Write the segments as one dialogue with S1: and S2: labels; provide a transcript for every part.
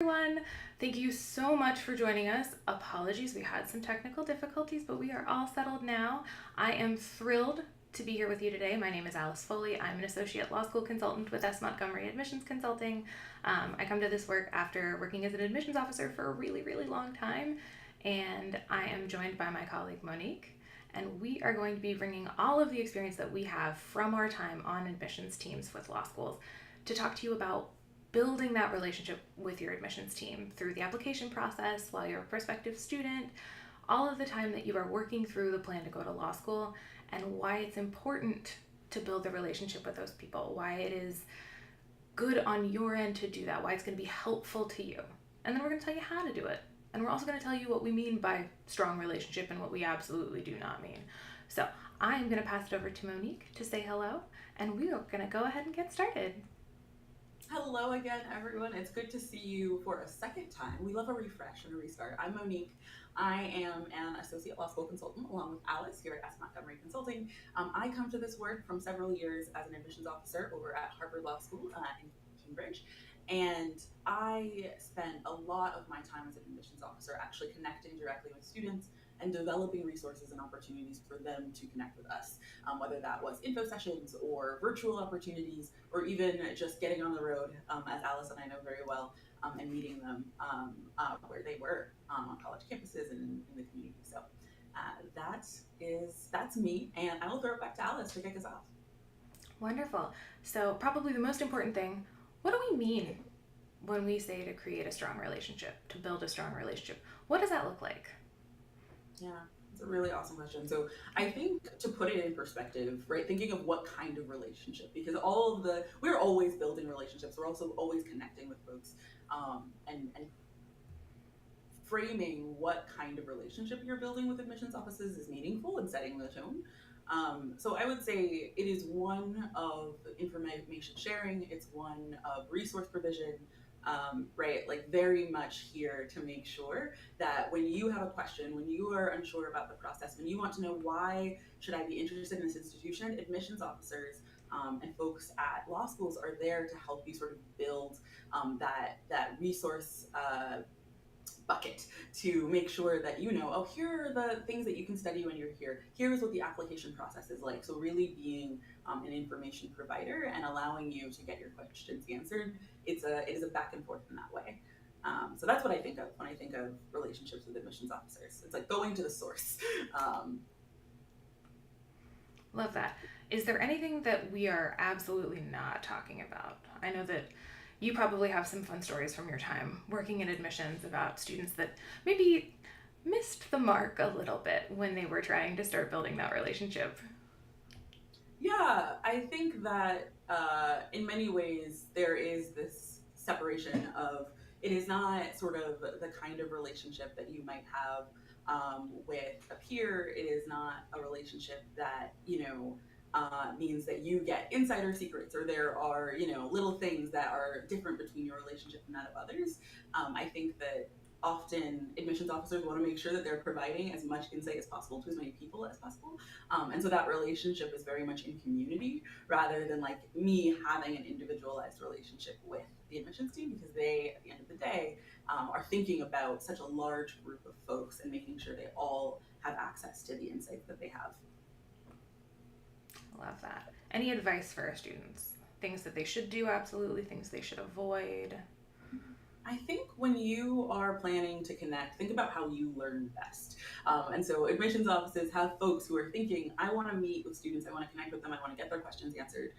S1: Everyone. Thank you so much for joining us. Apologies, we had some technical difficulties, but we are all settled now. I am thrilled to be here with you today. My name is Alice Foley. I'm an associate law school consultant with Montgomery Admissions Consulting. I come to this work after working as an admissions officer for a really, really long time, and I am joined by my colleague Monique, and we are going to be bringing all of the experience that we have from our time on admissions teams with law schools to talk to you about building that relationship with your admissions team through the application process while you're a prospective student, all of the time that you are working through the plan to go to law school, and why it's important to build the relationship with those people, why it is good on your end to do that, why it's going to be helpful to you. And then we're going to tell you how to do it. And we're also going to tell you what we mean by strong relationship and what we absolutely do not mean. So I'm going to pass it over to Monique to say hello, and we are going to go ahead and get started.
S2: Hello again, everyone. It's good to see you for a second time. We love a refresh and a restart. I'm Monique. I am an associate law school consultant along with Alice here at Montgomery Consulting. I come to this work from several years as an admissions officer over at Harvard Law School in Cambridge. And I spent a lot of my time as an admissions officer actually connecting directly with students and developing resources and opportunities for them to connect with us, whether that was info sessions or virtual opportunities, or even just getting on the road, as Alice and I know very well, and meeting them where they were on college campuses and in the community. So that's me, and I will throw it back to Alice to kick us off.
S1: Wonderful. So probably the most important thing, what do we mean when we say to create a strong relationship, to build a strong relationship? What does that look like?
S2: Yeah, it's a really awesome question. So I think to put it in perspective, right, thinking of what kind of relationship, because we're always building relationships. We're also always connecting with folks, and framing what kind of relationship you're building with admissions offices is meaningful and setting the tone. So I would say it is one of information sharing. It's one of resource provision, right? Like very much here to make sure that when you have a question, when you are unsure about the process, when you want to know why should I be interested in this institution, admissions officers and folks at law schools are there to help you sort of build that resource bucket to make sure that oh, here are the things that you can study when you're here. Here's what the application process is like. So really being an information provider and allowing you to get your questions answered. It is a back and forth in that way. So that's what I think of when I think of relationships with admissions officers. It's like going to the source.
S1: Love that. Is there anything that we are absolutely not talking about? I know that you probably have some fun stories from your time working in admissions about students that maybe missed the mark a little bit when they were trying to start building that relationship.
S2: Yeah, I think that in many ways there is this separation of it is not sort of the kind of relationship that you might have with a peer. It is not a relationship that, means that you get insider secrets or there are, little things that are different between your relationship and that of others. I think that often admissions officers want to make sure that they're providing as much insight as possible to as many people as possible. And so that relationship is very much in community rather than like me having an individualized relationship with the admissions team, because they, at the end of the day, are thinking about such a large group of folks and making sure they all have access to the insights that they have.
S1: Love that. Any advice for our students? Things that they should do, absolutely, things they should avoid?
S2: I think when you are planning to connect, think about how you learn best. And so admissions offices have folks who are thinking, I want to meet with students, I want to connect with them, I want to get their questions answered.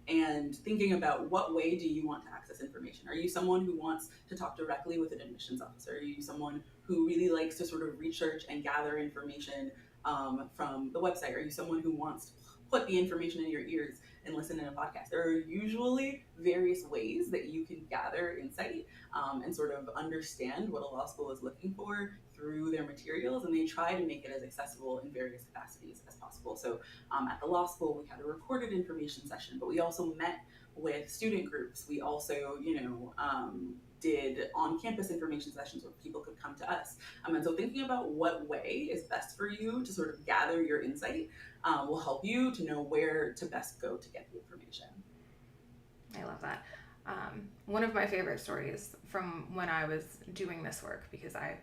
S2: And thinking about what way do you want to access information? Are you someone who wants to talk directly with an admissions officer? Are you someone who really likes to sort of research and gather information from the website? Are you someone who wants to put the information in your ears and listen in a podcast? There are usually various ways that you can gather insight and sort of understand what a law school is looking for through their materials, and they try to make it as accessible in various capacities as possible. So at the law school, we had a recorded information session, but we also met with student groups. We also, did on-campus information sessions where people could come to us. And so thinking about what way is best for you to sort of gather your insight will help you to know where to best go to get the information.
S1: I love that. One of my favorite stories from when I was doing this work, because I,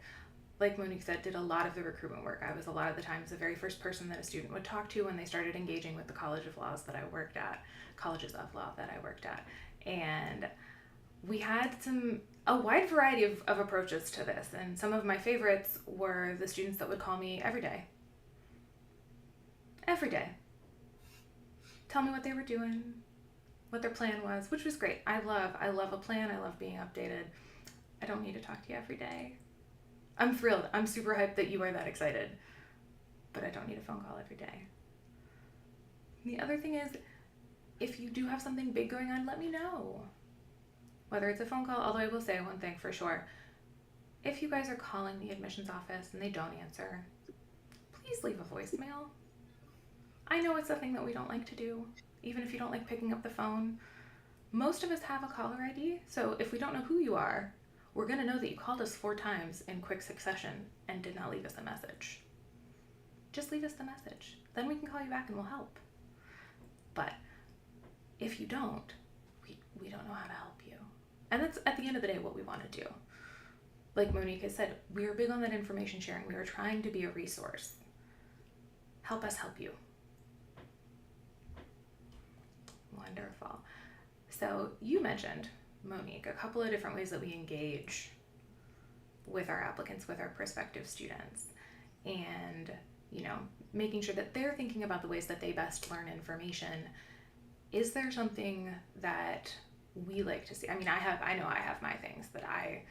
S1: like Monique said, did a lot of the recruitment work. I was a lot of the times the very first person that a student would talk to when they started engaging with the colleges of law that I worked at. And we had a wide variety of approaches to this, and some of my favorites were the students that would call me every day. Tell me what they were doing, what their plan was, which was great. I love a plan. I love being updated. I don't need to talk to you every day. I'm thrilled. I'm super hyped that you are that excited, but I don't need a phone call every day. The other thing is, if you do have something big going on, let me know. Whether it's a phone call, although I will say one thing for sure. If you guys are calling the admissions office and they don't answer, please leave a voicemail. I know it's a thing that we don't like to do, even if you don't like picking up the phone. Most of us have a caller ID, so if we don't know who you are, we're going to know that you called us 4 times in quick succession and did not leave us a message. Just leave us the message. Then we can call you back and we'll help. But if you don't, we don't know how to help you. And that's, at the end of the day, what we want to do. Like Monique has said, we are big on that information sharing. We are trying to be a resource. Help us help you. Wonderful. So you mentioned, Monique, a couple of different ways that we engage with our applicants, with our prospective students, and, making sure that they're thinking about the ways that they best learn information. Is there something that we like to see? I mean, I know I have my things that I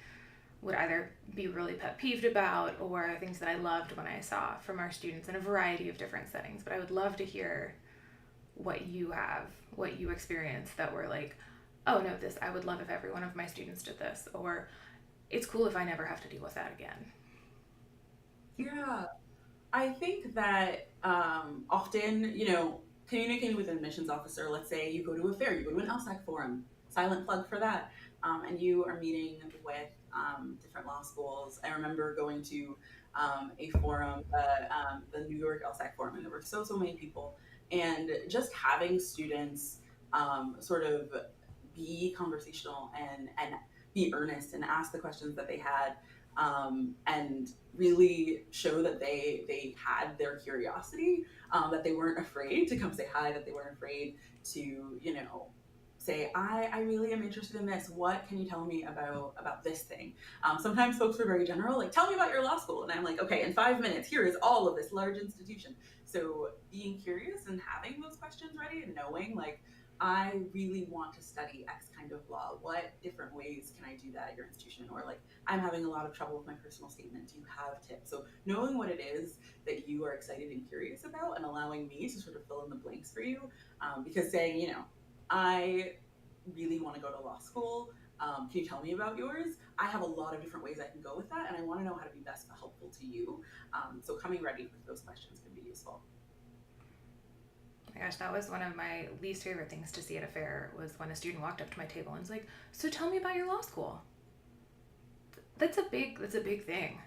S1: would either be really pet peeved about, or things that I loved when I saw from our students in a variety of different settings, but I would love to hear what you experienced that were like, oh no, I would love if every one of my students did this, or it's cool if I never have to deal with that again.
S2: Yeah, I think that often, communicating with an admissions officer, let's say you go to a fair, you go to an LSAC forum, silent plug for that, and you are meeting with different law schools. I remember going to a forum, the New York LSAC forum, and there were so many people, and just having students sort of be conversational and be earnest and ask the questions that they had, and really show that they had their curiosity, that they weren't afraid to come say hi, that they weren't afraid to say, I really am interested in this. What can you tell me about this thing? Sometimes folks are very general, like, tell me about your law school. And I'm like, okay, in 5 minutes, here is all of this large institution. So being curious and having those questions ready and knowing, like, I really want to study X kind of law. What different ways can I do that at your institution? Or like, I'm having a lot of trouble with my personal statement. Do you have tips? So knowing what it is that you are excited and curious about, and allowing me to sort of fill in the blanks for you, because saying, I really want to go to law school. Can you tell me about yours? I have a lot of different ways I can go with that, and I want to know how to be best helpful to you. So coming ready with those questions can be useful.
S1: Oh my gosh, that was one of my least favorite things to see at a fair, was when a student walked up to my table and was like, so tell me about your law school. That's a big thing.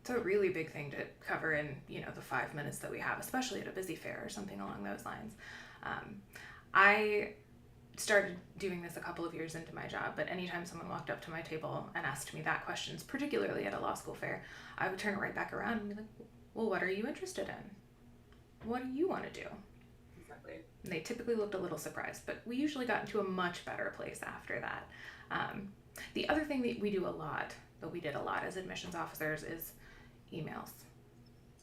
S1: It's a really big thing to cover in, the 5 minutes that we have, especially at a busy fair or something along those lines. I started doing this a couple of years into my job, but anytime someone walked up to my table and asked me that questions, particularly at a law school fair, I would turn it right back around and be like, well, what are you interested in? What do you want to do?
S2: Exactly.
S1: And they typically looked a little surprised, but we usually got into a much better place after that. The other thing that we did a lot as admissions officers is emails.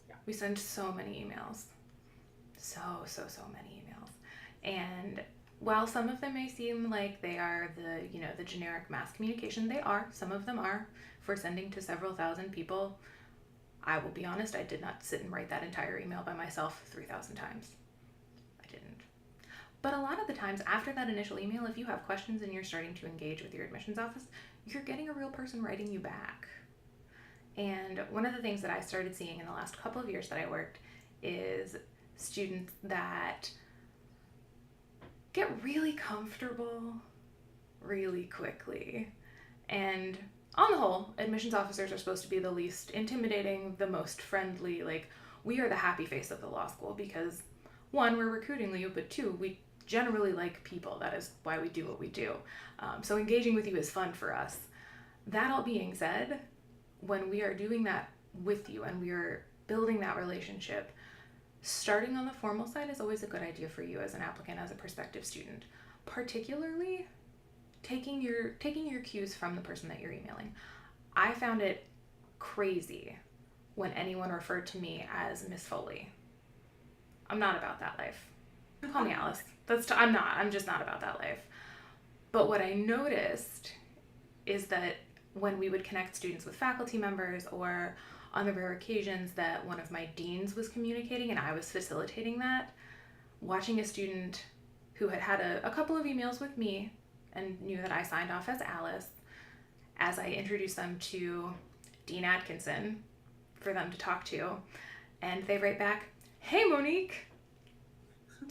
S2: Yeah.
S1: We send so many emails. So many emails. And while some of them may seem like they are the generic mass communication, some of them are. If we're sending to several thousand people, I will be honest, I did not sit and write that entire email by myself 3,000 times. I didn't. But a lot of the times after that initial email, if you have questions and you're starting to engage with your admissions office, you're getting a real person writing you back. And one of the things that I started seeing in the last couple of years that I worked is students that get really comfortable really quickly. And on the whole, admissions officers are supposed to be the least intimidating, the most friendly. Like, we are the happy face of the law school because, one, we're recruiting you, but two, we generally like people. That is why we do what we do. So engaging with you is fun for us. That all being said, when we are doing that with you and we are building that relationship, starting on the formal side is always a good idea for you as an applicant, as a prospective student, particularly taking your cues from the person that you're emailing. I found it crazy when anyone referred to me as Miss Foley. I'm not about that life. Call me Alice. I'm just not about that life. But what I noticed is that when we would connect students with faculty members, or on the rare occasions that one of my deans was communicating and I was facilitating that, watching a student who had had a couple of emails with me and knew that I signed off as Alice, as I introduced them to Dean Atkinson for them to talk to, and they write back, "Hey Monique,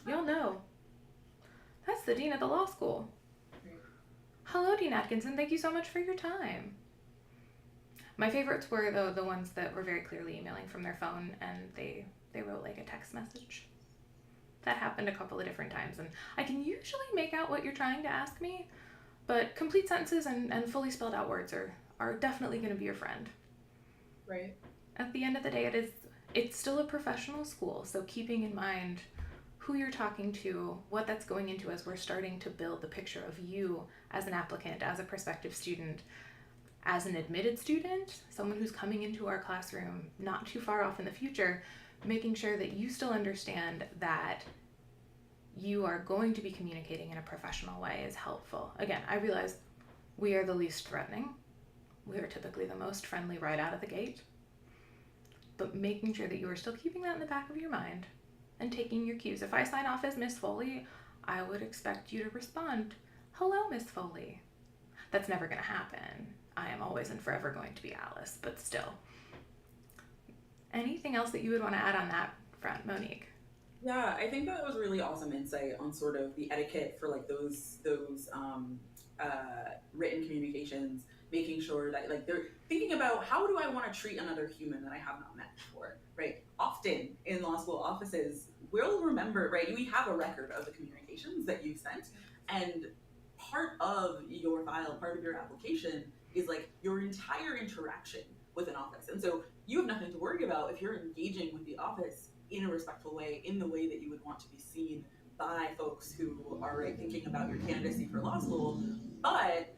S1: you'll know. That's the dean of the law school. Hello, Dean Atkinson. Thank you so much for your time." My favorites were the ones that were very clearly emailing from their phone, and they wrote like a text message. That happened a couple of different times, and I can usually make out what you're trying to ask me, but complete sentences and fully spelled out words are definitely going to be your friend.
S2: Right.
S1: At the end of the day, it's still a professional school, so keeping in mind who you're talking to, what that's going into as we're starting to build the picture of you as an applicant, as a prospective student, as an admitted student, someone who's coming into our classroom not too far off in the future, making sure that you still understand that you are going to be communicating in a professional way is helpful. Again, I realize we are the least threatening. We are typically the most friendly right out of the gate. But making sure that you are still keeping that in the back of your mind and taking your cues. If I sign off as Miss Foley, I would expect you to respond, "Hello, Miss Foley." That's never going to happen. I am always and forever going to be Alice, but still. Anything else that you would want to add on that front, Monique?
S2: Yeah, I think that was really awesome insight on sort of the etiquette for like those written communications, making sure that like they're thinking about how do I want to treat another human that I have not met before, right? Often in law school offices, we'll remember, right? We have a record of the communications that you sent, and part of your file, part of your application is like your entire interaction with an office. And so you have nothing to worry about if you're engaging with the office in a respectful way, in the way that you would want to be seen by folks who are right, thinking about your candidacy for law school. But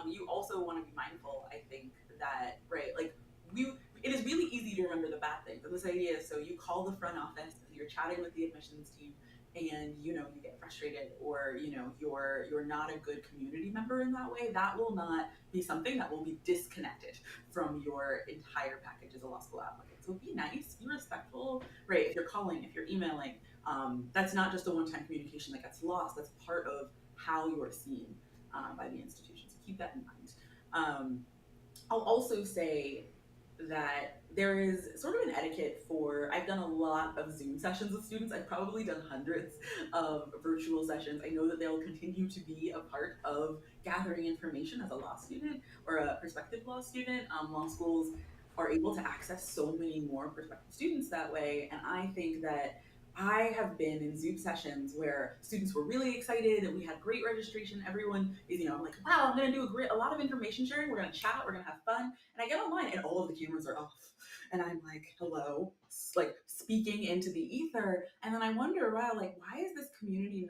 S2: you also want to be mindful, I think, that, right, like it is really easy to remember the bad things. And this idea is, so you call the front office, you're chatting with the admissions team, and you get frustrated, or you're not a good community member in that way, that will not be something that will be disconnected from your entire package as a law school applicant. So be nice, be respectful, right? If you're calling, if you're emailing, that's not just a one-time communication that gets lost. That's part of how you are seen by the institution. So keep that in mind. I'll also say that there is sort of an etiquette for, I've done a lot of Zoom sessions with students. I've probably done hundreds of virtual sessions. I know that they'll continue to be a part of gathering information as a law student or a prospective law student. Law schools are able to access so many more prospective students that way. And I think that I have been in Zoom sessions where students were really excited and we had great registration. Everyone is, like, wow, I'm going to do a lot of information sharing. We're going to chat. We're going to have fun. And I get online and all of the cameras are off. And I'm like, hello, like speaking into the ether. And then I wonder, wow, like, why is this community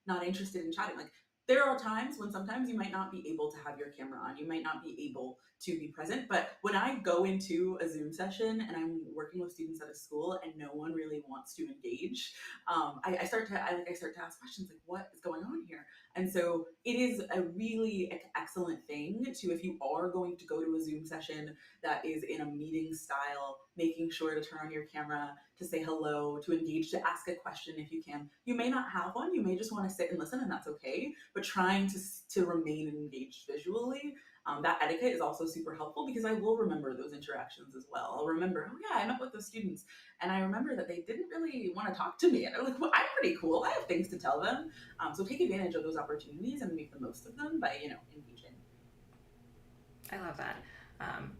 S2: not interested in chatting? Like, there are times when sometimes you might not be able to have your camera on. You might not be able to be present. But when I go into a Zoom session and I'm working with students at a school and no one really wants to engage, I start to ask questions like, what is going on here? And so it is a really excellent thing to, if you are going to go to a Zoom session that is in a meeting style, making sure to turn on your camera, to say hello, to engage, to ask a question if you can. You may not have one, you may just want to sit and listen, and that's okay, but trying to remain engaged visually, that etiquette is also super helpful, because I will remember those interactions as well. I'll remember, oh yeah, I met with those students, and I remember that they didn't really want to talk to me, and I'm like, well, I'm pretty cool, I have things to tell them. So take advantage of those opportunities and make the most of them by, engaging.
S1: I love that.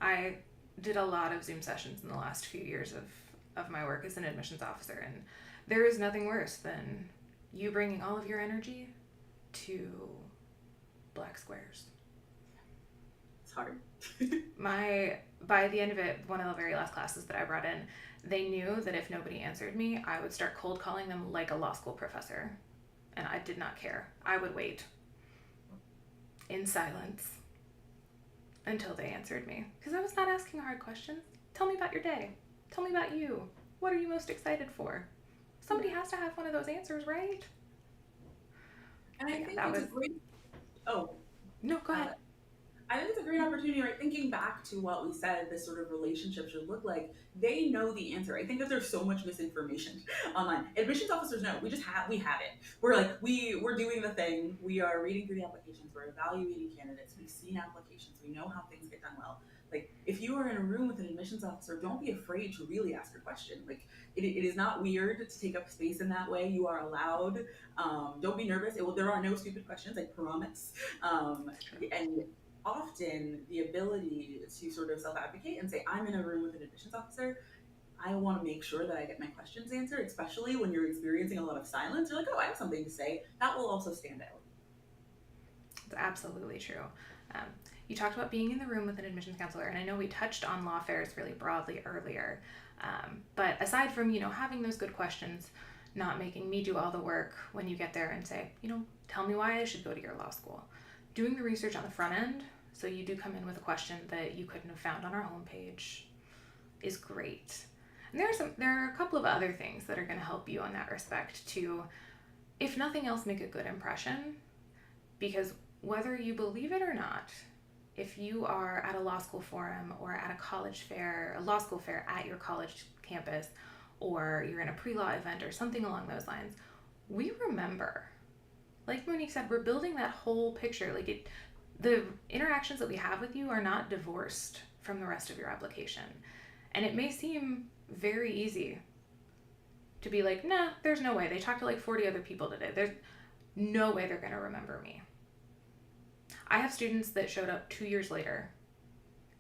S1: I did a lot of Zoom sessions in the last few years of my work as an admissions officer, and there is nothing worse than you bringing all of your energy to black squares.
S2: It's hard.
S1: By the end of it, one of the very last classes that I brought in, they knew that if nobody answered me, I would start cold calling them like a law school professor. And I did not care. I would wait in silence until they answered me. Because I was not asking hard questions. Tell me about your day. Tell me about you. What are you most excited for? Somebody has to have one of those answers, right?
S2: And I think it's a great, oh,
S1: No, go ahead.
S2: I think it's a great opportunity, right? Thinking back to what we said, this sort of relationship should look like. They know the answer. I think that there's so much misinformation online. Admissions officers know. We have it. We're like, we're doing the thing. We are reading through the applications. We're evaluating candidates. We've seen applications. We know how things get done well. Like, if you are in a room with an admissions officer, don't be afraid to really ask a question. Like, it is not weird to take up space in that way. You are allowed. Don't be nervous. There are no stupid questions, I promise. And often the ability to sort of self-advocate and say, I'm in a room with an admissions officer, I want to make sure that I get my questions answered, especially when you're experiencing a lot of silence. You're like, oh, I have something to say. That will also stand out.
S1: It's absolutely true. You talked about being in the room with an admissions counselor, and I know we touched on law fairs really broadly earlier. But aside from, having those good questions, not making me do all the work when you get there and say, tell me why I should go to your law school. Doing the research on the front end, so you do come in with a question that you couldn't have found on our homepage, is great. And there are a couple of other things that are going to help you in that respect to, if nothing else, make a good impression. Because whether you believe it or not, if you are at a law school forum or at a college fair, a law school fair at your college campus, or you're in a pre-law event or something along those lines, we remember. Like Monique said, we're building that whole picture. The interactions that we have with you are not divorced from the rest of your application. And it may seem very easy to be like, nah, there's no way. They talked to like 40 other people today. There's no way they're going to remember me. I have students that showed up 2 years later.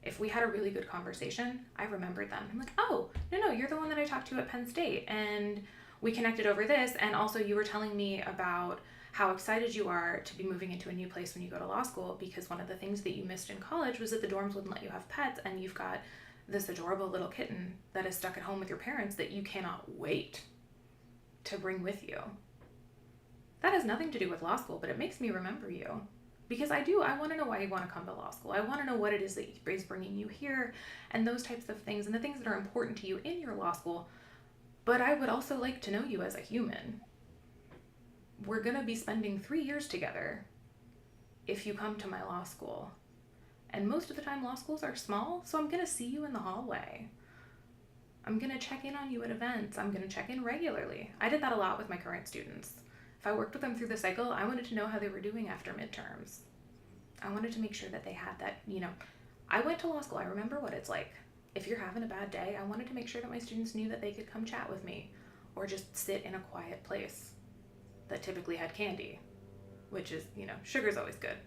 S1: If we had a really good conversation, I remembered them. I'm like, oh, no, you're the one that I talked to at Penn State. And we connected over this. And also you were telling me about how excited you are to be moving into a new place when you go to law school, because one of the things that you missed in college was that the dorms wouldn't let you have pets, and you've got this adorable little kitten that is stuck at home with your parents that you cannot wait to bring with you. That has nothing to do with law school, but it makes me remember you. Because I want to know why you want to come to law school. I want to know what it is that is bringing you here, and those types of things, and the things that are important to you in your law school. But I would also like to know you as a human. We're going to be spending 3 years together if you come to my law school. And most of the time law schools are small, so I'm going to see you in the hallway. I'm going to check in on you at events. I'm going to check in regularly. I did that a lot with my current students. If I worked with them through the cycle, I wanted to know how they were doing after midterms. I wanted to make sure that they had that, I went to law school. I remember what it's like. If you're having a bad day, I wanted to make sure that my students knew that they could come chat with me or just sit in a quiet place that typically had candy, which is, sugar's always good.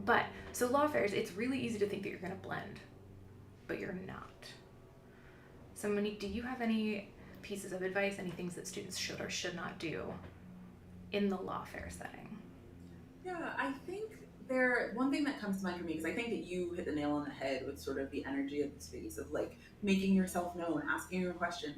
S1: But so law fairs, it's really easy to think that you're going to blend, but you're not. So Monique, do you have any pieces of advice, any things that students should or should not do in the law fair setting?
S2: Yeah, I think one thing that comes to mind for me, because I think that you hit the nail on the head with sort of the energy of the space of like making yourself known, asking your question,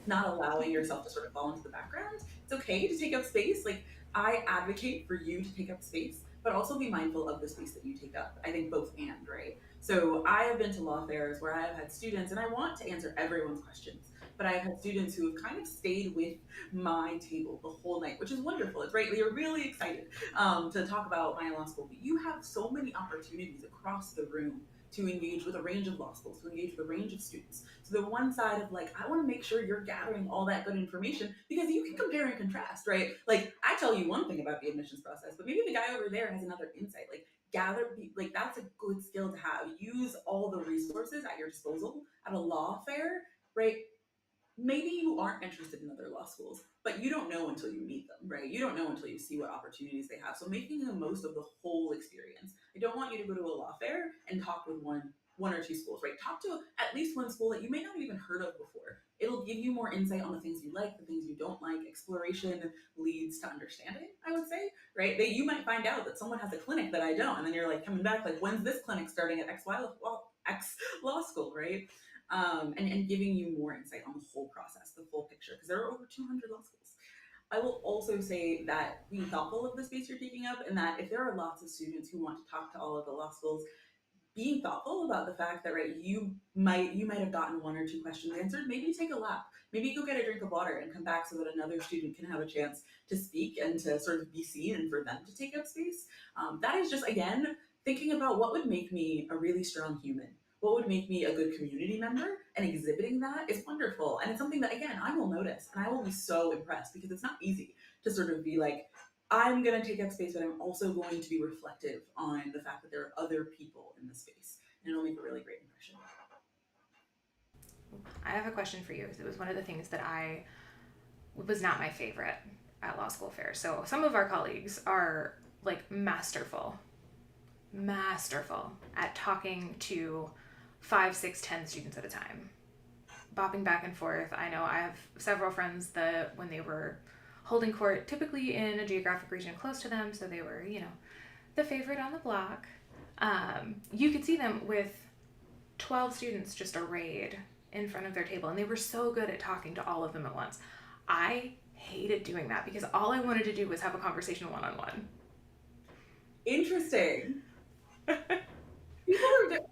S2: not allowing yourself to sort of fall into the background. It's okay to take up space. Like, I advocate for you to take up space, but also be mindful of the space that you take up. I think both and, right? So I have been to law fairs where I have had students, and I want to answer everyone's questions, but I have had students who have kind of stayed with my table the whole night, which is wonderful. It's right. You're really excited to talk about my law school, but you have so many opportunities across the room to engage with a range of law schools, to engage with a range of students. So the one side of like, I want to make sure you're gathering all that good information, because you can compare and contrast, right? Like, I tell you one thing about the admissions process, but maybe the guy over there has another insight. Like, that's a good skill to have. Use all the resources at your disposal at a law fair, right? Maybe you aren't interested in other law schools, but you don't know until you meet them, right? You don't know until you see what opportunities they have. So making the most of the whole experience. I don't want you to go to a law fair and talk with one or two schools, right? Talk to at least one school that you may not have even heard of before. It'll give you more insight on the things you like, the things you don't like. Exploration leads to understanding, I would say, right? That you might find out that someone has a clinic that I don't, and then you're like coming back, like, when's this clinic starting at X law school, right? And giving you more insight on the whole process, the full picture, because there are over 200 law schools. I will also say that be thoughtful of the space you're taking up, and that if there are lots of students who want to talk to all of the law schools, being thoughtful about the fact that, right, you might have gotten one or two questions answered. Maybe take a lap. Maybe go get a drink of water and come back so that another student can have a chance to speak and to sort of be seen and for them to take up space. That is just, again, thinking about what would make me a really strong human. What would make me a good community member, and exhibiting that is wonderful. And it's something that, again, I will notice and I will be so impressed, because it's not easy to sort of be like, I'm going to take up space, but I'm also going to be reflective on the fact that there are other people in the space. And it'll make a really great impression.
S1: I have a question for you, because it was one of the things that I was not my favorite at law school fairs. So some of our colleagues are like masterful at talking to 5, 6, 10 students at a time, bopping back and forth. I know I have several friends that when they were holding court, typically in a geographic region close to them, so they were, the favorite on the block, you could see them with 12 students just arrayed in front of their table, and they were so good at talking to all of them at once. I hated doing that, because all I wanted to do was have a conversation one-on-one.
S2: Interesting. People are different.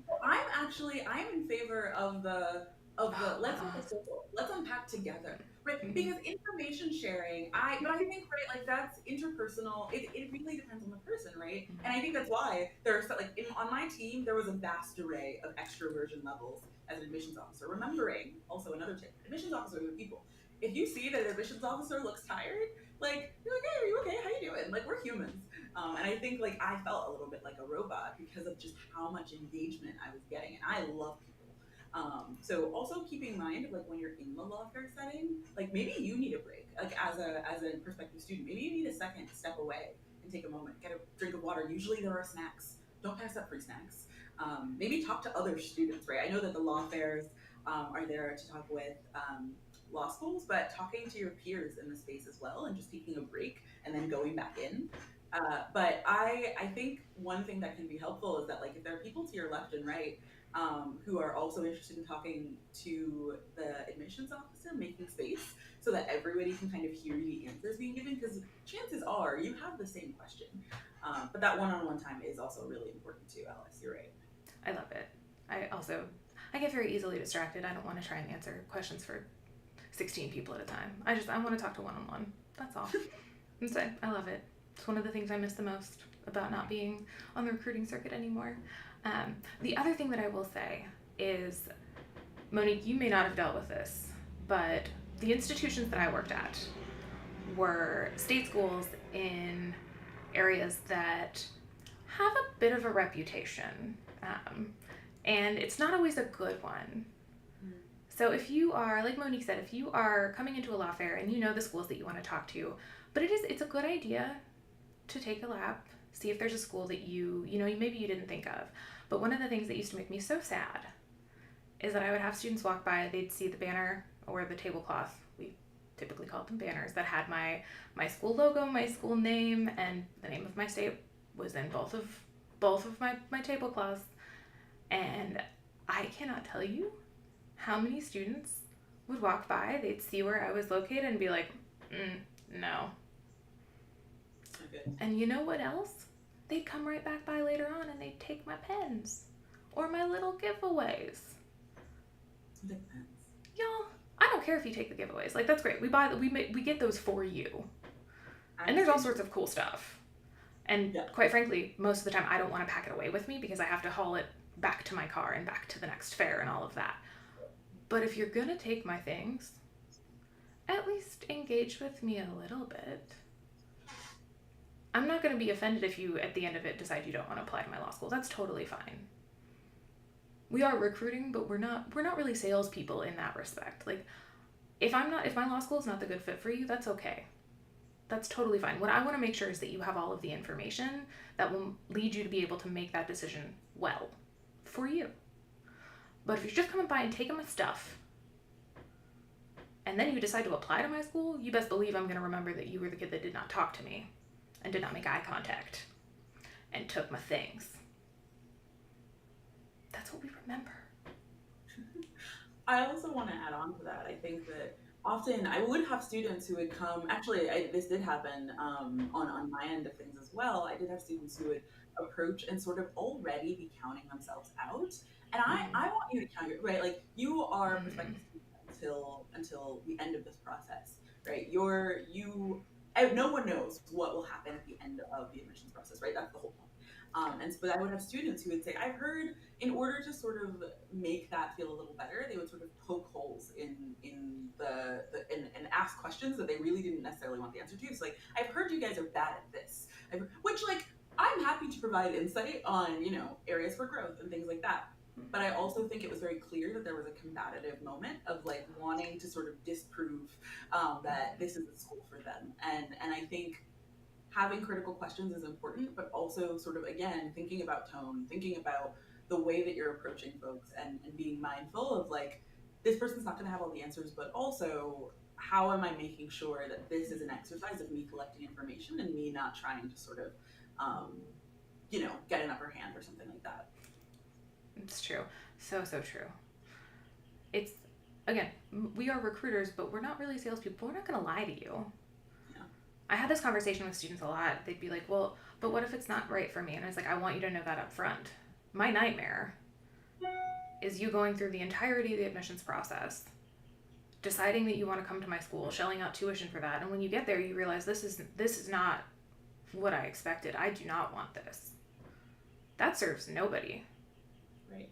S2: I'm in favor of the let's unpack together, right? Because information sharing, but I think, right, like, that's interpersonal. It really depends on the person, right? And I think that's why there's on my team there was a vast array of extroversion levels as an admissions officer. Remembering also another tip: admissions officers are people. If you see that an admissions officer looks tired, like, you're like, hey, are you okay? How you doing? Like, we're humans. And I think, like, I felt a little bit like a robot because of just how much engagement I was getting, and I love people. So also keeping in mind, like, when you're in the law fair setting, like, maybe you need a break, like, as a prospective student, maybe you need a second to step away and take a moment, get a drink of water. Usually there are snacks. Don't pass up free snacks. Maybe talk to other students, right? I know that the law fairs are there to talk with law schools, but talking to your peers in the space as well, and just taking a break and then going back in. But I think one thing that can be helpful is that, like, if there are people to your left and right who are also interested in talking to the admissions officer, making space so that everybody can kind of hear the answers being given, because chances are you have the same question. But that one-on-one time is also really important too, Alice. You're right.
S1: I love it. I get very easily distracted. I don't want to try and answer questions for 16 people at a time. I want to talk to one-on-one. That's all. Instead, I love it. It's one of the things I miss the most about not being on the recruiting circuit anymore. The other thing that I will say is, Monique, you may not have dealt with this, but the institutions that I worked at were state schools in areas that have a bit of a reputation, and it's not always a good one. So if you are, like Monique said, if you are coming into a law fair and you know the schools that you want to talk to, but it's a good idea to take a lap, see if there's a school that maybe you didn't think of. But one of the things that used to make me so sad is that I would have students walk by, they'd see the banner or the tablecloth, we typically called them banners, that had my school logo, my school name, and the name of my state was in both of my tablecloths. And I cannot tell you how many students would walk by, they'd see where I was located and be like, no.
S2: Okay.
S1: And you know what else? They'd come right back by later on and they'd take my pens or my little giveaways.
S2: Depends.
S1: Y'all, I don't care if you take the giveaways. Like, that's great. We get those for you. And there's all sorts of cool stuff. And quite frankly, most of the time I don't want to pack it away with me because I have to haul it back to my car and back to the next fair and all of that. But if you're gonna take my things, at least engage with me a little bit. I'm not gonna be offended if you, at the end of it, decide you don't want to apply to my law school. That's totally fine. We are recruiting, but we're not really salespeople in that respect. Like, if my law school is not the good fit for you, that's okay. That's totally fine. What I want to make sure is that you have all of the information that will lead you to be able to make that decision well for you. But if you're just coming by and taking my stuff, and then you decide to apply to my school, you best believe I'm going to remember that you were the kid that did not talk to me and did not make eye contact and took my things. That's what we remember.
S2: I also want to add on to that. I think that often I would have students who would come. Actually, this did happen on my end of things as well. I did have students who would approach and sort of already be counting themselves out. And I want you to count your right. Like you are a prospective student until the end of this process, right? No one knows what will happen at the end of the admissions process, right? That's the whole point. But I would have students who would say, I've heard in order to sort of make that feel a little better, they would sort of poke holes and ask questions that they really didn't necessarily want the answer to. So like, I've heard you guys are bad at this, which like, I'm happy to provide insight on, areas for growth and things like that. But I also think it was very clear that there was a combative moment of like wanting to sort of disprove that this is a school for them. And I think having critical questions is important, but also sort of, again, thinking about tone, thinking about the way that you're approaching folks and being mindful of like, this person's not going to have all the answers, but also how am I making sure that this is an exercise of me collecting information and me not trying to sort of, get an upper hand or something like that.
S1: It's true. So true. It's, again, we are recruiters, but we're not really salespeople. We're not going to lie to you.
S2: Yeah.
S1: I had this conversation with students a lot. They'd be like, well, but what if it's not right for me? And I was like, I want you to know that up front. My nightmare is you going through the entirety of the admissions process, deciding that you want to come to my school, shelling out tuition for that. And when you get there, you realize this is not what I expected. I do not want this. That serves nobody.
S2: Right.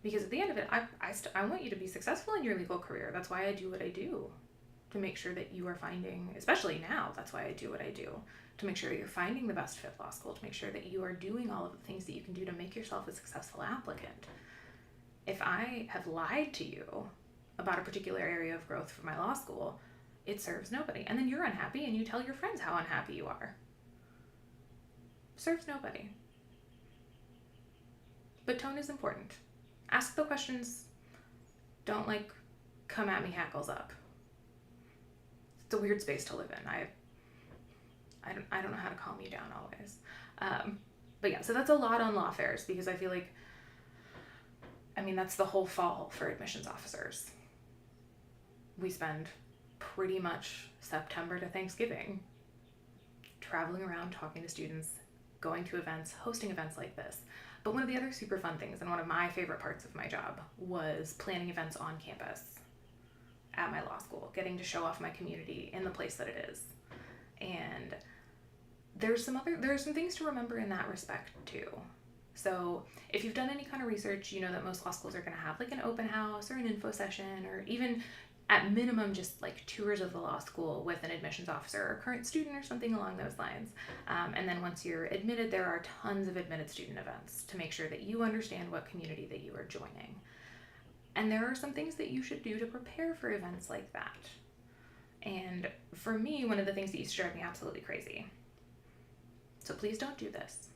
S1: Because at the end of it, I want you to be successful in your legal career. That's why I do what I do. To make sure that you are finding, especially now, that's why I do what I do. To make sure that you're finding the best fit law school. To make sure that you are doing all of the things that you can do to make yourself a successful applicant. If I have lied to you about a particular area of growth for my law school, it serves nobody. And then you're unhappy and you tell your friends how unhappy you are. Serves nobody. But tone is important. Ask the questions. Don't come at me hackles up. It's a weird space to live in. I don't know how to calm you down always. But yeah, so that's a lot on law fairs because I feel like, that's the whole fall for admissions officers. We spend pretty much September to Thanksgiving traveling around, talking to students, going to events, hosting events like this. But one of the other super fun things and one of my favorite parts of my job was planning events on campus at my law school, getting to show off my community in the place that it is. And there's some things to remember in that respect too. So if you've done any kind of research, you know that most law schools are going to have an open house or an info session, or even at minimum just tours of the law school with an admissions officer or current student or something along those lines. And then once you're admitted, there are tons of admitted student events to make sure that you understand what community that you are joining. And there are some things that you should do to prepare for events like that. And for me, one of the things that used to drive me absolutely crazy, so please don't do this,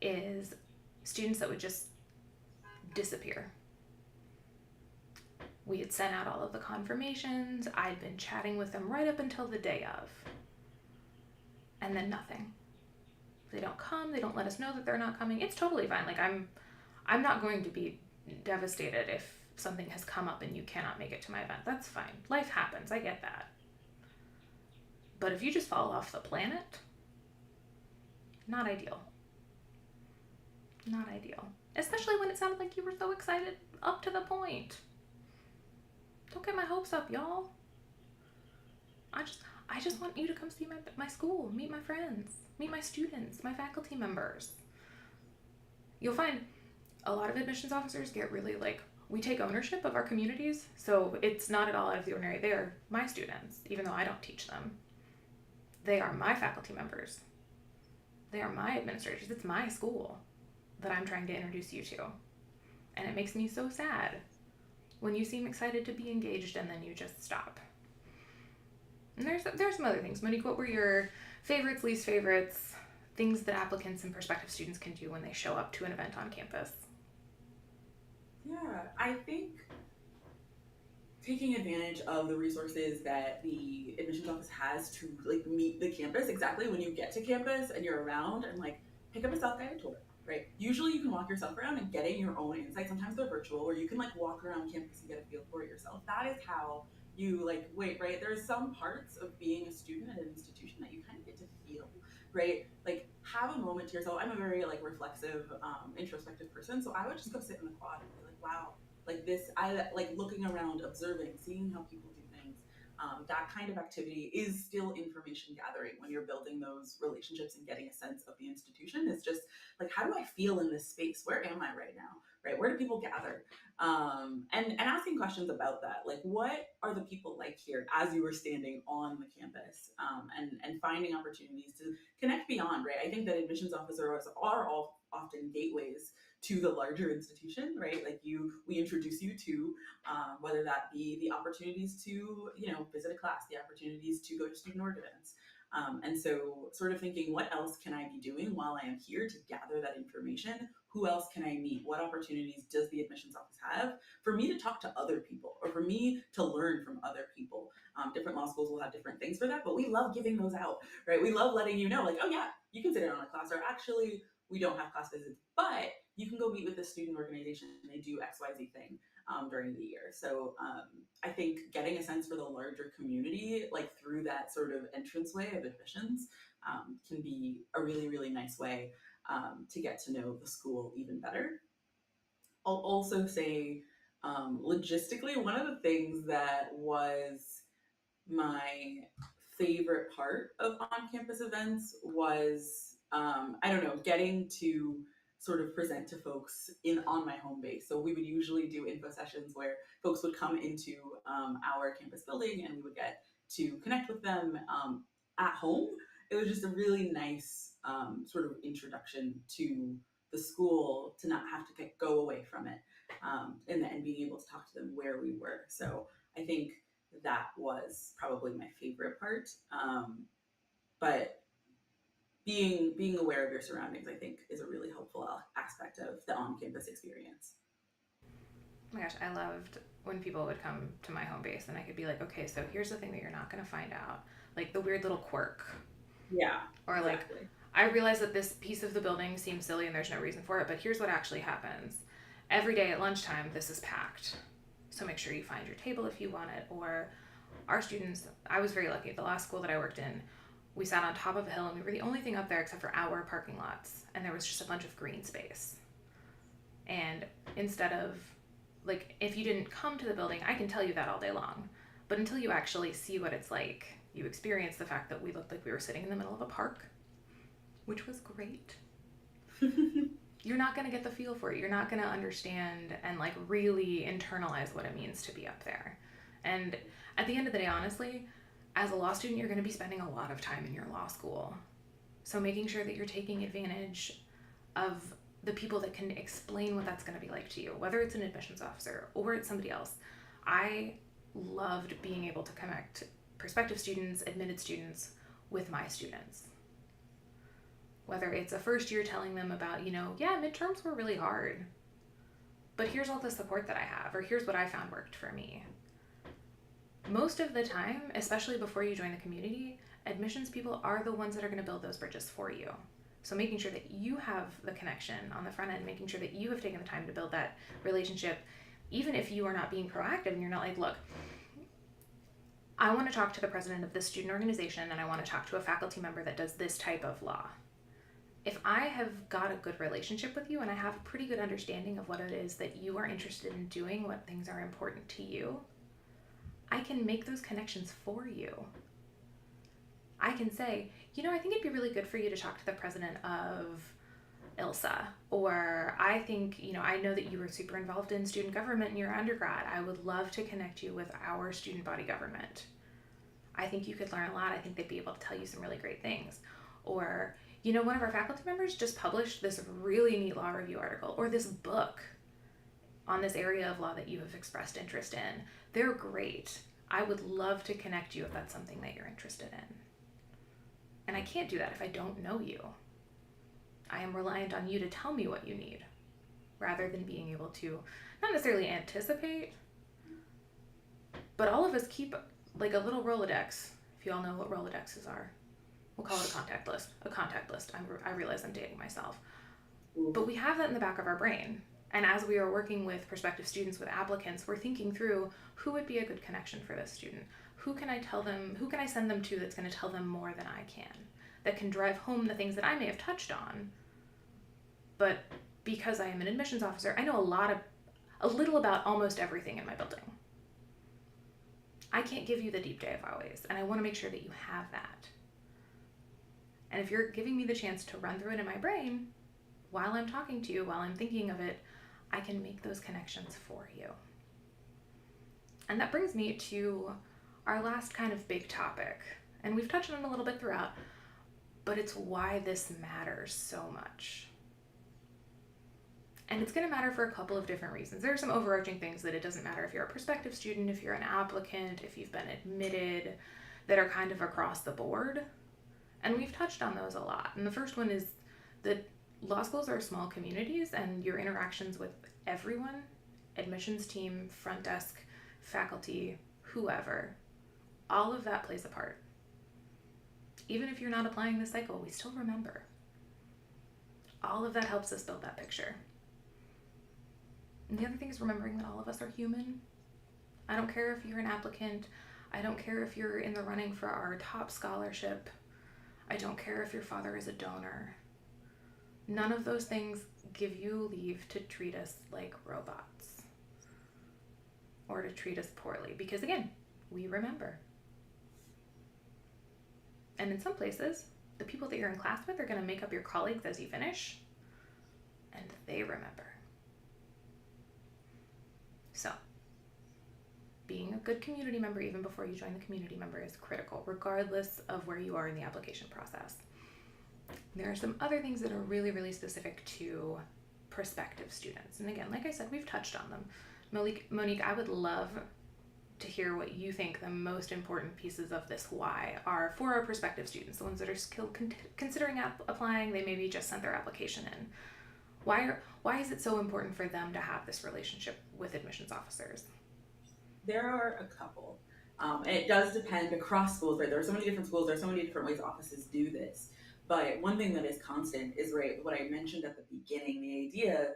S1: is students that would just disappear. We had sent out all of the confirmations. I'd been chatting with them right up until the day of. And then nothing. They don't come. They don't let us know that they're not coming. It's totally fine. I'm not going to be devastated if something has come up and you cannot make it to my event. That's fine. Life happens. I get that. But if you just fall off the planet, not ideal. Not ideal. Especially when it sounded like you were so excited up to the point. Don't get my hopes up, y'all. I just want you to come see my school, meet my friends, meet my students, my faculty members. You'll find a lot of admissions officers get really we take ownership of our communities, so it's not at all out of the ordinary. They are my students, even though I don't teach them. They are my faculty members. They are my administrators. It's my school that I'm trying to introduce you to. And it makes me so sad when you seem excited to be engaged and then you just stop. And there's some other things. Monique, what were your favorites, least favorites, things that applicants and prospective students can do when they show up to an event on campus?
S2: Yeah, I think taking advantage of the resources that the admissions office has to like meet the campus exactly when you get to campus and you're around, and like pick up a self-guided tour, right? Usually you can walk yourself around and getting your own insights. Sometimes they're virtual, or you can like walk around campus and get a feel for it yourself. That is how you like wait, right? There's some parts of being a student at an institution that you kind of get to feel, right? Like have a moment to yourself. I'm a very like reflexive, introspective person, so I would just go sit in the quad and be like, wow, like this, I like looking around, observing, seeing how people do things. That kind of activity is still information gathering when you're building those relationships and getting a sense of the institution. It's just like, how do I feel in this space? Where am I right now? Right? Where do people gather? And asking questions about that. Like, what are the people like here as you were standing on the campus? And finding opportunities to connect beyond, right? I think that admissions officers are all often gateways to the larger institution, right? Like we introduce you to whether that be the opportunities to, visit a class, the opportunities to go to student org events. And so sort of thinking, what else can I be doing while I am here to gather that information? Who else can I meet? What opportunities does the admissions office have for me to talk to other people, or for me to learn from other people? Different law schools will have different things for that, but we love giving those out, right? We love letting you know, like, oh yeah, you can sit in on a class, or actually we don't have class visits, but you can go meet with the student organization and they do XYZ thing during the year. So I think getting a sense for the larger community, like through that sort of entranceway of admissions, can be a really, really nice way to get to know the school even better. I'll also say, logistically, one of the things that was my favorite part of on-campus events was, I don't know, getting to sort of present to folks on my home base. So we would usually do info sessions where folks would come into our campus building and we would get to connect with them at home. It was just a really nice sort of introduction to the school, to not have to go away from it, and being able to talk to them where we were. So I think that was probably my favorite part. But being aware of your surroundings, I think, is a really helpful aspect of the on-campus experience.
S1: Oh my gosh, I loved when people would come to my home base and I could be like, okay, so here's the thing that you're not going to find out. Like the weird little quirk.
S2: Yeah.
S1: Or
S2: exactly.
S1: like, I realize that this piece of the building seems silly and there's no reason for it, but here's what actually happens. Every day at lunchtime, this is packed. So make sure you find your table if you want it. Or our students, I was very lucky. The last school that I worked in, we sat on top of a hill and we were the only thing up there except for our parking lots. And there was just a bunch of green space. And instead of, like, if you didn't come to the building, I can tell you that all day long. But until you actually see what it's like, you experience the fact that we looked like we were sitting in the middle of a park, which was great. You're not going to get the feel for it. You're not going to understand and like really internalize what it means to be up there. And at the end of the day, honestly, as a law student, you're going to be spending a lot of time in your law school. So making sure that you're taking advantage of the people that can explain what that's going to be like to you, whether it's an admissions officer or it's somebody else. I loved being able to connect prospective students, admitted students with my students. Whether it's a first year telling them about, yeah, midterms were really hard, but here's all the support that I have, or here's what I found worked for me. Most of the time, especially before you join the community, admissions people are the ones that are going to build those bridges for you. So making sure that you have the connection on the front end, making sure that you have taken the time to build that relationship, even if you are not being proactive and you're not like, look, I want to talk to the president of this student organization and I want to talk to a faculty member that does this type of law. If I have got a good relationship with you and I have a pretty good understanding of what it is that you are interested in doing, what things are important to you, I can make those connections for you. I can say, I think it'd be really good for you to talk to the president of ILSA, or I think, I know that you were super involved in student government in your undergrad. I would love to connect you with our student body government. I think you could learn a lot. I think they'd be able to tell you some really great things. Or, one of our faculty members just published this really neat law review article, or this book on this area of law that you have expressed interest in. They're great. I would love to connect you if that's something that you're interested in. And I can't do that if I don't know you. I am reliant on you to tell me what you need, rather than being able to not necessarily anticipate, But all of us keep like a little Rolodex, if you all know what Rolodexes are. We'll call it a contact list. A contact list. I realize I'm dating myself. But we have that in the back of our brain. And as we are working with prospective students, with applicants, we're thinking through who would be a good connection for this student. Who can I send them to that's going to tell them more than I can, that can drive home the things that I may have touched on. But because I am an admissions officer, I know a little about almost everything in my building. I can't give you the deep dive always, and I want to make sure that you have that. And if you're giving me the chance to run through it in my brain while I'm talking to you, while I'm thinking of it, I can make those connections for you. And that brings me to our last kind of big topic. And we've touched on it a little bit throughout, but it's why this matters so much. And it's going to matter for a couple of different reasons. There are some overarching things that it doesn't matter if you're a prospective student, if you're an applicant, if you've been admitted, that are kind of across the board. And we've touched on those a lot. And the first one is that law schools are small communities, and your interactions with everyone, admissions team, front desk, faculty, whoever, all of that plays a part. Even if you're not applying this cycle, we still remember. All of that helps us build that picture. And the other thing is remembering that all of us are human. I don't care if you're an applicant. I don't care if you're in the running for our top scholarship. I don't care if your father is a donor. None of those things give you leave to treat us like robots or to treat us poorly, because again, we remember. And in some places, the people that you're in class with are going to make up your colleagues as you finish, and they remember. So, being a good community member even before you join the community member is critical, regardless of where you are in the application process. There are some other things that are really, really specific to prospective students. And again, like I said, we've touched on them. Monique, I would love to hear what you think the most important pieces of this why are for our prospective students, the ones that are still considering applying. They maybe just sent their application in. Why is it so important for them to have this relationship with admissions officers?
S2: There are a couple. And it does depend across schools, right? There are so many different schools, there are so many different ways offices do this. But one thing that is constant is, right, what I mentioned at the beginning, the idea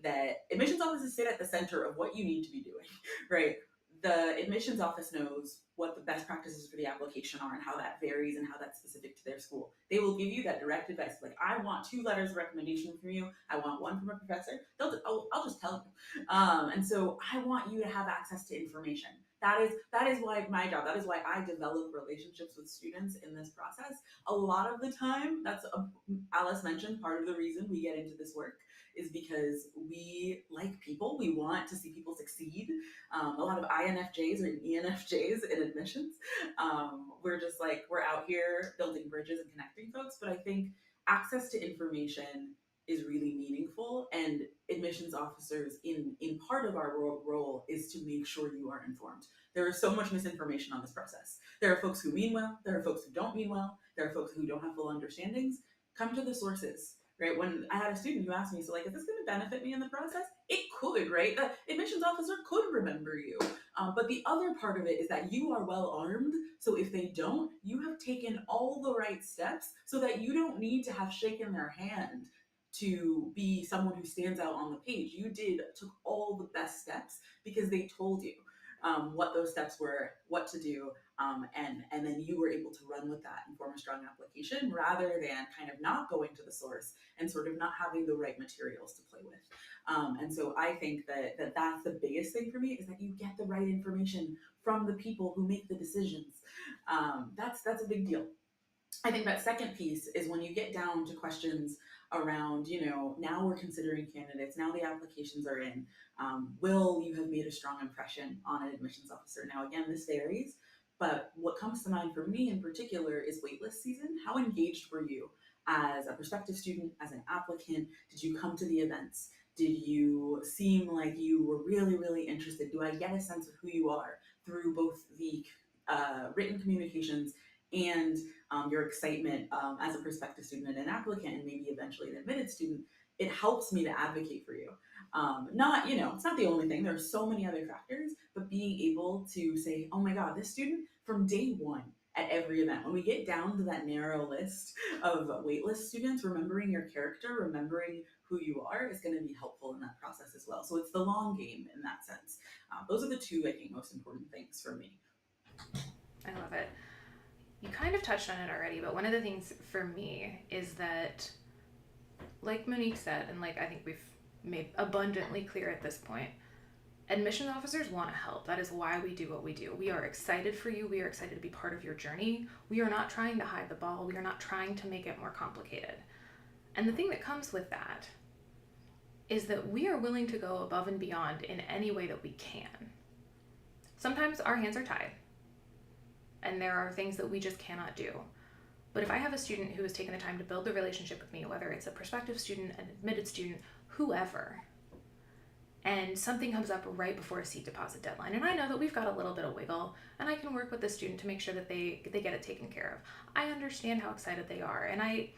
S2: that admissions offices sit at the center of what you need to be doing, right? The admissions office knows what the best practices for the application are and how that varies and how that's specific to their school. They will give you that direct advice. Like, I want 2 letters of recommendation from you. I want 1 from a professor. I'll just tell you. And so I want you to have access to information. That is why my job, that is why I develop relationships with students in this process. A lot of the time, Alice mentioned, part of the reason we get into this work is because we like people. We want to see people succeed. A lot of INFJs or ENFJs in admissions. We're out here building bridges and connecting folks, but I think access to information is really meaningful, and admissions officers in part of our role is to make sure you are informed. There is so much misinformation on this process. There are folks who mean well, there are folks who don't mean well, there are folks who don't have full understandings. Come to the sources. Right, when I had a student who asked me, so like, is this going to benefit me in the process? It could, right? The admissions officer could remember you. But the other part of it is that you are well armed. So if they don't, you have taken all the right steps so that you don't need to have shaken their hand to be someone who stands out on the page. You took all the best steps because they told you what those steps were, what to do, and then you were able to run with that and form a strong application rather than kind of not going to the source and sort of not having the right materials to play with. And so I think that that's the biggest thing for me, is that you get the right information from the people who make the decisions. That's a big deal. I think that second piece is when you get down to questions around, now we're considering candidates, now the applications are in, will you have made a strong impression on an admissions officer? Now, again, this varies, but what comes to mind for me in particular is waitlist season. How engaged were you as a prospective student, as an applicant? Did you come to the events? Did you seem like you were really, really interested? Do I get a sense of who you are through both the written communications and your excitement as a prospective student and an applicant, and maybe eventually an admitted student? It helps me to advocate for you. It's not the only thing. There are so many other factors, but being able to say, oh my God, this student from day one at every event, when we get down to that narrow list of waitlist students, remembering your character, remembering who you are is going to be helpful in that process as well. So it's the long game in that sense. Those are the two, I think, most important things for me.
S1: I love it. You kind of touched on it already, but one of the things for me is that, like Monique said, and like I think we've made abundantly clear at this point, admissions officers want to help. That is why we do what we do. We are excited for you. We are excited to be part of your journey. We are not trying to hide the ball. We are not trying to make it more complicated. And the thing that comes with that is that we are willing to go above and beyond in any way that we can. Sometimes our hands are tied, and there are things that we just cannot do. But if I have a student who has taken the time to build the relationship with me, whether it's a prospective student, an admitted student, whoever, and something comes up right before a seat deposit deadline, and I know that we've got a little bit of wiggle, and I can work with the student to make sure that they get it taken care of. I understand how excited they are, and I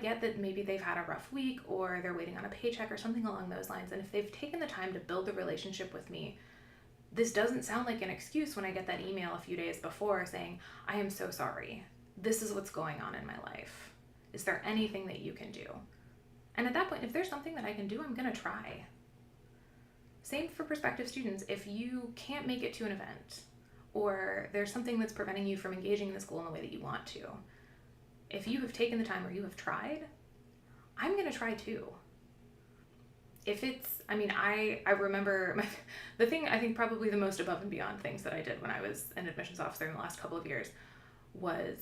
S1: get that maybe they've had a rough week, or they're waiting on a paycheck or something along those lines, and if they've taken the time to build the relationship with me, this doesn't sound like an excuse when I get that email a few days before saying, I am so sorry. This is what's going on in my life. Is there anything that you can do? And at that point, if there's something that I can do, I'm going to try. Same for prospective students. If you can't make it to an event, or there's something that's preventing you from engaging in the school in the way that you want to, if you have taken the time or you have tried, I'm going to try too. If it's, I remember the thing, I think probably the most above and beyond things that I did when I was an admissions officer in the last couple of years was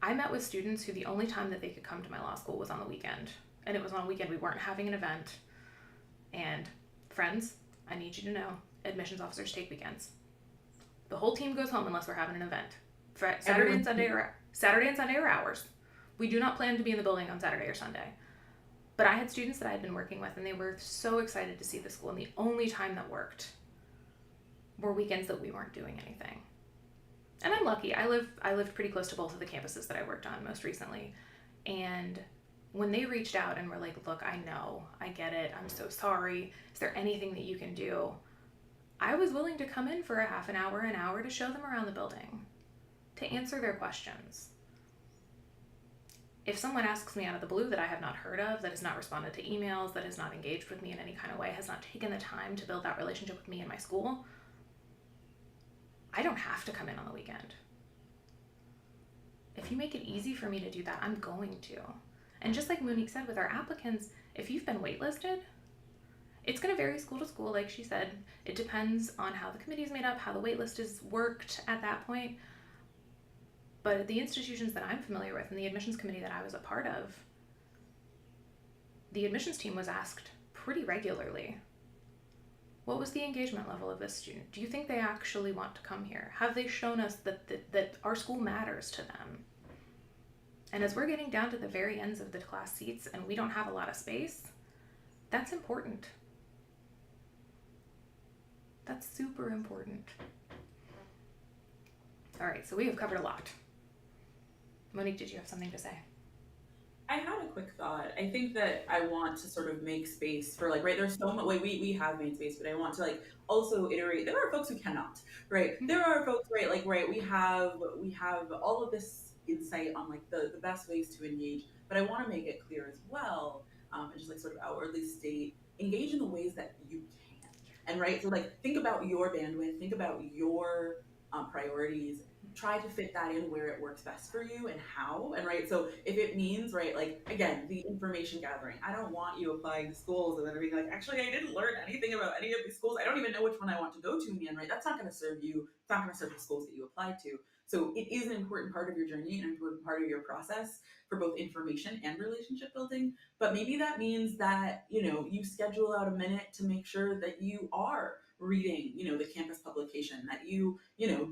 S1: I met with students who the only time that they could come to my law school was on the weekend. And it was on a weekend. We weren't having an event. And friends, I need you to know, admissions officers take weekends. The whole team goes home unless we're having an event. Saturday and Sunday are ours. We do not plan to be in the building on Saturday or Sunday. But I had students that I had been working with, and they were so excited to see the school, and the only time that worked were weekends that we weren't doing anything. And I'm lucky. I lived pretty close to both of the campuses that I worked on most recently. And when they reached out and were like, look, I know, I get it, I'm so sorry, is there anything that you can do? I was willing to come in for a half an hour to show them around the building, to answer their questions. If someone asks me out of the blue that I have not heard of, that has not responded to emails, that has not engaged with me in any kind of way, has not taken the time to build that relationship with me and my school, I don't have to come in on the weekend. If you make it easy for me to do that, I'm going to. And just like Monique said with our applicants, if you've been waitlisted, it's going to vary school to school, like she said. It depends on how the committee is made up, how the waitlist is worked at that point. But at the institutions that I'm familiar with and the admissions committee that I was a part of, the admissions team was asked pretty regularly, what was the engagement level of this student? Do you think they actually want to come here? Have they shown us that our school matters to them? And as we're getting down to the very ends of the class seats and we don't have a lot of space, that's important. That's super important. All right, so we have covered a lot. Monique, did you have something to say?
S2: I had a quick thought. I think that I want to sort of make space for there's so much, we have made space, but I want to also iterate. There are folks who cannot, right? There are folks, we have all of this insight on the best ways to engage, but I want to make it clear as well, and just sort of outwardly state, engage in the ways that you can. And so think about your bandwidth, think about your priorities, try to fit that in where it works best for you and how. And so if it means again, the information gathering, I don't want you applying to schools and then being actually I didn't learn anything about any of these schools, I don't even know which one I want to go to in the end, that's not going to serve you. It's not going to serve the schools that you apply to. So it is an important part of your journey, an important part of your process for both information and relationship building. But maybe that means that you schedule out a minute to make sure that you are reading the campus publication, that you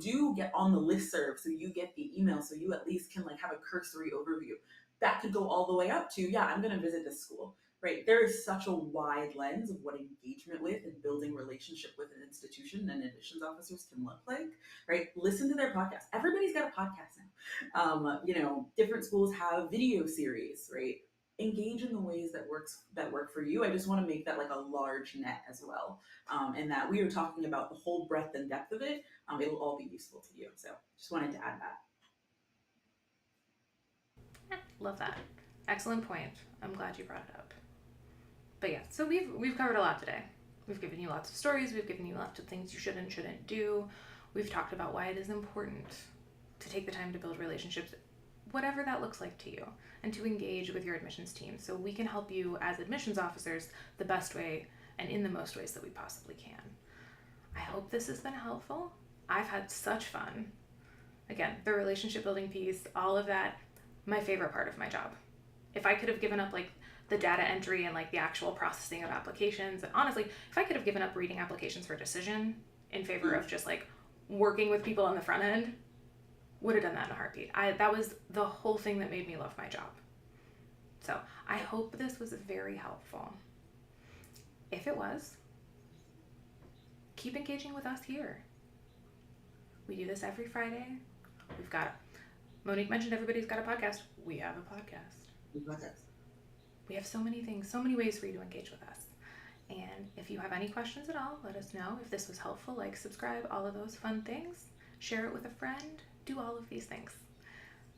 S2: do get on the listserv, so you get the email, so you at least can have a cursory overview. That could go all the way up to, I'm going to visit this school, right? There is such a wide lens of what engagement with and building relationship with an institution and admissions officers can look like, right? Listen to their podcast. Everybody's got a podcast now. Different schools have video series, right? engage in the ways that work for you. I just want to make that like a large net as well, and that we are talking about the whole breadth and depth of it. It'll all be useful to you. So just wanted to add that.
S1: Love that. Excellent point. I'm glad you brought it up. But yeah, so we've covered a lot today. We've given you lots of stories. We've given you lots of things you should and shouldn't do. We've talked about why it is important to take the time to build relationships, whatever that looks like to you, and to engage with your admissions team so we can help you as admissions officers the best way and in the most ways that we possibly can. I hope this has been helpful. I've had such fun. Again, the relationship building piece, all of that, my favorite part of my job. If I could have given up like the data entry and like the actual processing of applications, and honestly, if I could have given up reading applications for decision in favor of just like working with people on the front end, would have done that in a heartbeat. That was the whole thing that made me love my job. So I hope this was very helpful. If it was, keep engaging with us here. We do this every Friday. Monique mentioned everybody's got a podcast. We have a podcast. We have so many things, so many ways for you to engage with us. And if you have any questions at all, let us know. If this was helpful, like, subscribe, all of those fun things. Share it with a friend. Do all of these things.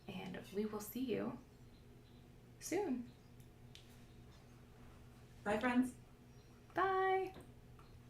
S1: And we will see you soon.
S2: Bye, friends.